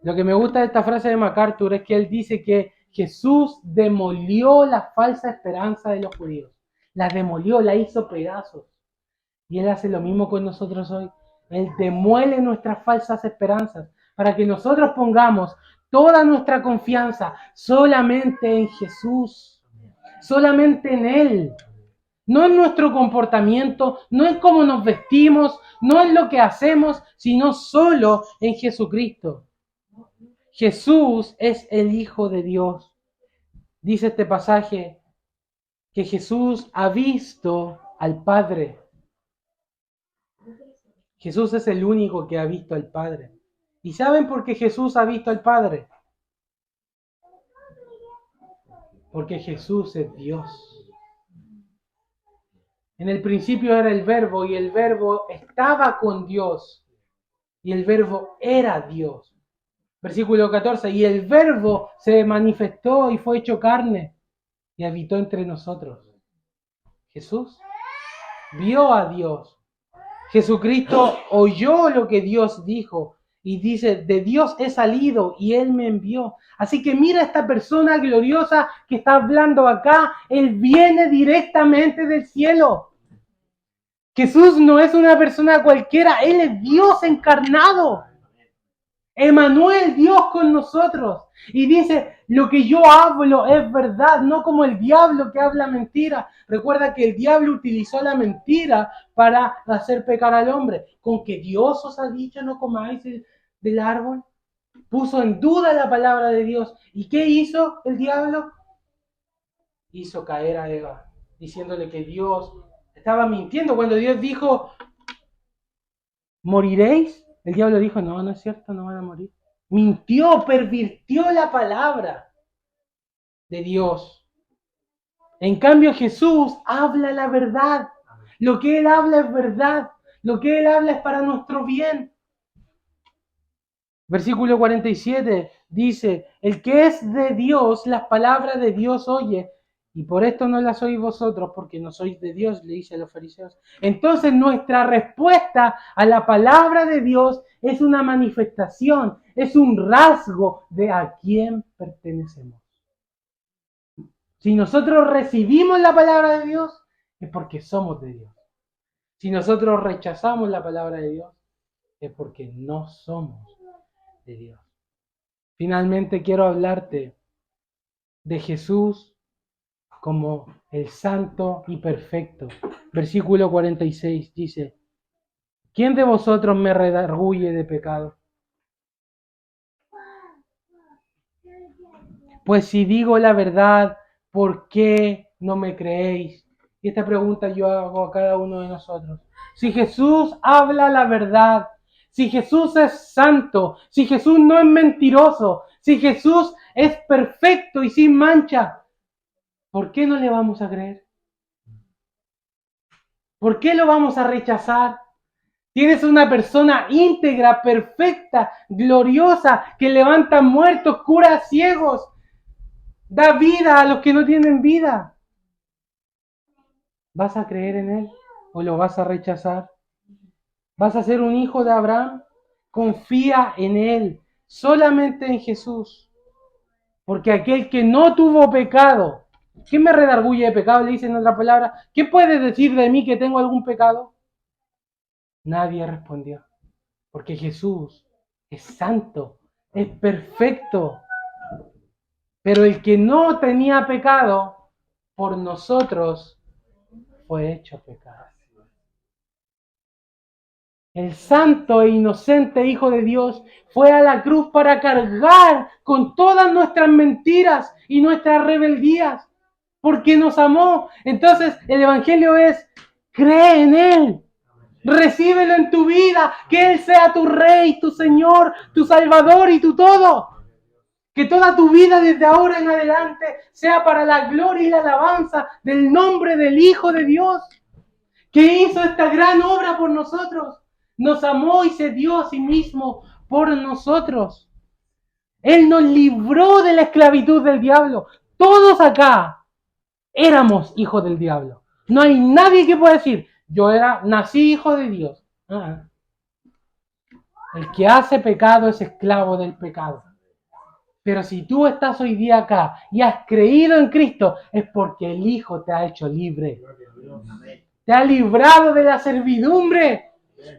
Lo que me gusta de esta frase de MacArthur es que él dice que Jesús demolió la falsa esperanza de los judíos. La demolió, la hizo pedazos. Y él hace lo mismo con nosotros hoy. Él demuele nuestras falsas esperanzas para que nosotros pongamos toda nuestra confianza solamente en Jesús, solamente en Él. No en nuestro comportamiento, no en cómo nos vestimos, no en lo que hacemos, sino solo en Jesucristo. Jesús es el Hijo de Dios. Dice este pasaje que Jesús ha visto al Padre. Jesús es el único que ha visto al Padre. ¿Y saben por qué Jesús ha visto al Padre? Porque Jesús es Dios. En el principio era el Verbo y el Verbo estaba con Dios y el Verbo era Dios. Versículo 14, y el Verbo se manifestó y fue hecho carne y habitó entre nosotros. Jesús vio a Dios. Jesucristo oyó lo que Dios dijo y dice, de Dios he salido y Él me envió. Así que mira esta persona gloriosa que está hablando acá, Él viene directamente del cielo. Jesús no es una persona cualquiera, Él es Dios encarnado. Emmanuel, Dios con nosotros. Y dice, lo que yo hablo es verdad, no como el diablo que habla mentira. Recuerda que el diablo utilizó la mentira para hacer pecar al hombre. Con que Dios os ha dicho no comáis del árbol. Puso en duda la palabra de Dios. ¿Y qué hizo el diablo? Hizo caer a Eva, diciéndole que Dios estaba mintiendo. Cuando Dios dijo, ¿moriréis? El diablo dijo, no, no es cierto, no van a morir. Mintió, pervirtió la palabra de Dios. En cambio, Jesús habla la verdad. Lo que Él habla es verdad. Lo que Él habla es para nuestro bien. Versículo 47 dice, el que es de Dios, las palabras de Dios oye, y por esto no las oís vosotros, porque no sois de Dios, le dice a los fariseos. Entonces nuestra respuesta a la palabra de Dios es una manifestación, es un rasgo de a quién pertenecemos. Si nosotros recibimos la palabra de Dios, es porque somos de Dios. Si nosotros rechazamos la palabra de Dios, es porque no somos de Dios. Finalmente quiero hablarte de Jesús como el santo y perfecto. Versículo 46 dice, ¿quién de vosotros me redarguye de pecado? Pues si digo la verdad, ¿por qué no me creéis? Y esta pregunta yo hago a cada uno de nosotros. Si Jesús habla la verdad, si Jesús es santo, si Jesús no es mentiroso, si Jesús es perfecto y sin mancha, ¿por qué no le vamos a creer? ¿Por qué lo vamos a rechazar? Tienes una persona íntegra, perfecta, gloriosa, que levanta muertos, cura ciegos, da vida a los que no tienen vida. ¿Vas a creer en Él o lo vas a rechazar? ¿Vas a ser un hijo de Abraham? Confía en Él, solamente en Jesús. Porque aquel que no tuvo pecado, ¿quién me redarguye de pecado? Le dice en otra palabra, ¿qué puede decir de mí que tengo algún pecado? Nadie respondió. Porque Jesús es santo, es perfecto. Pero el que no tenía pecado, por nosotros fue hecho pecado. El santo e inocente Hijo de Dios fue a la cruz para cargar con todas nuestras mentiras y nuestras rebeldías, porque nos amó. Entonces el Evangelio es, cree en Él, recíbelo en tu vida, que Él sea tu Rey, tu Señor, tu Salvador y tu todo. Que toda tu vida desde ahora en adelante sea para la gloria y la alabanza del nombre del Hijo de Dios, que hizo esta gran obra por nosotros. Nos amó y se dio a sí mismo por nosotros. Él nos libró de la esclavitud del diablo. Todos acá éramos hijos del diablo. No hay nadie que pueda decir, nací hijo de Dios. El que hace pecado es esclavo del pecado. Pero si tú estás hoy día acá y has creído en Cristo, es porque el Hijo te ha hecho libre. Te ha librado de la servidumbre.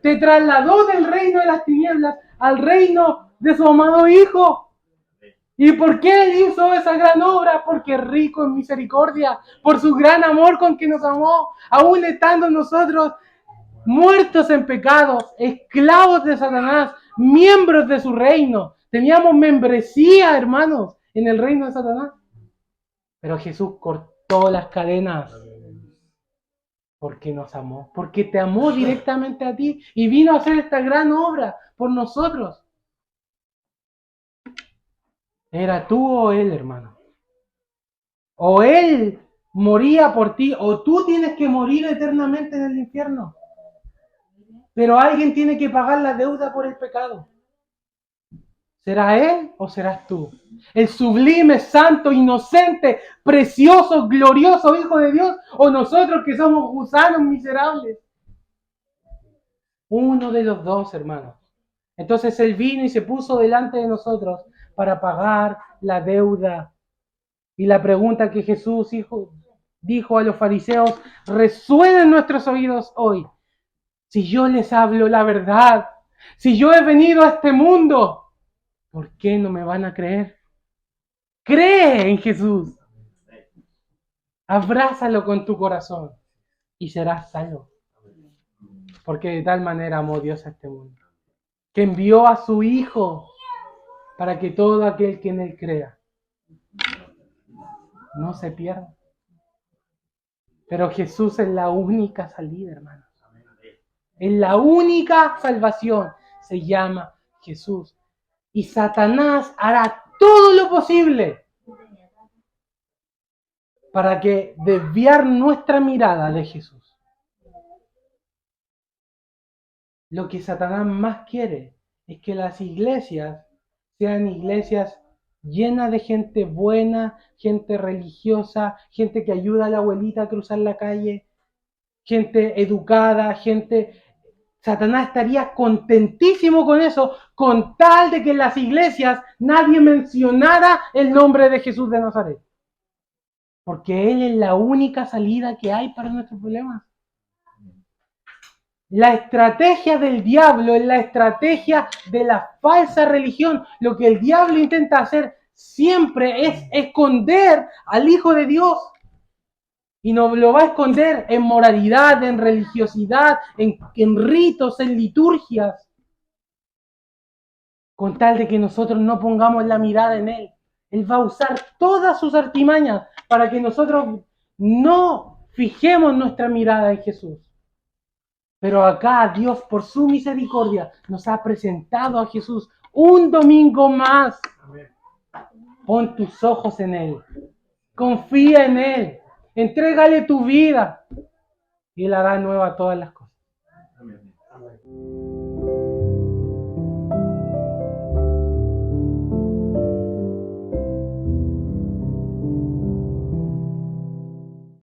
Te trasladó del reino de las tinieblas al reino de su amado Hijo. ¿Y por qué Él hizo esa gran obra? Porque es rico en misericordia, por su gran amor con que nos amó, aún estando nosotros muertos en pecados, esclavos de Satanás, miembros de su reino. Teníamos membresía, hermanos, en el reino de Satanás. Pero Jesús cortó las cadenas porque nos amó, porque te amó directamente a ti y vino a hacer esta gran obra por nosotros. ¿Era tú o Él, hermano? O Él moría por ti, o tú tienes que morir eternamente en el infierno. Pero alguien tiene que pagar la deuda por el pecado. ¿Será Él o serás tú? El sublime, santo, inocente, precioso, glorioso Hijo de Dios, o nosotros que somos gusanos miserables. Uno de los dos, hermanos. Entonces Él vino y se puso delante de nosotros para pagar la deuda. Y la pregunta que Jesús dijo a los fariseos resuena en nuestros oídos hoy. Si yo les hablo la verdad, si yo he venido a este mundo, ¿por qué no me van a creer? Cree en Jesús. Abrázalo con tu corazón y serás salvo. Porque de tal manera amó Dios a este mundo, que envió a su Hijo para que todo aquel que en Él crea no se pierda. Pero Jesús es la única salida, hermanos. Es la única salvación. Se llama Jesús. Y Satanás hará todo lo posible para que desviar nuestra mirada de Jesús. Lo que Satanás más quiere es que las iglesias sean iglesias llenas de gente buena, gente religiosa, gente que ayuda a la abuelita a cruzar la calle, gente educada, gente... Satanás estaría contentísimo con eso, con tal de que en las iglesias nadie mencionara el nombre de Jesús de Nazaret. Porque Él es la única salida que hay para nuestros problemas. La estrategia del diablo es la estrategia de la falsa religión. Lo que el diablo intenta hacer siempre es esconder al Hijo de Dios. Y no lo va a esconder en moralidad, en religiosidad, en ritos, en liturgias. Con tal de que nosotros no pongamos la mirada en Él. Él va a usar todas sus artimañas para que nosotros no fijemos nuestra mirada en Jesús. Pero acá Dios, por su misericordia, nos ha presentado a Jesús un domingo más. Pon tus ojos en Él. Confía en Él. Entrégale tu vida. Y Él hará nueva todas las cosas. Amén.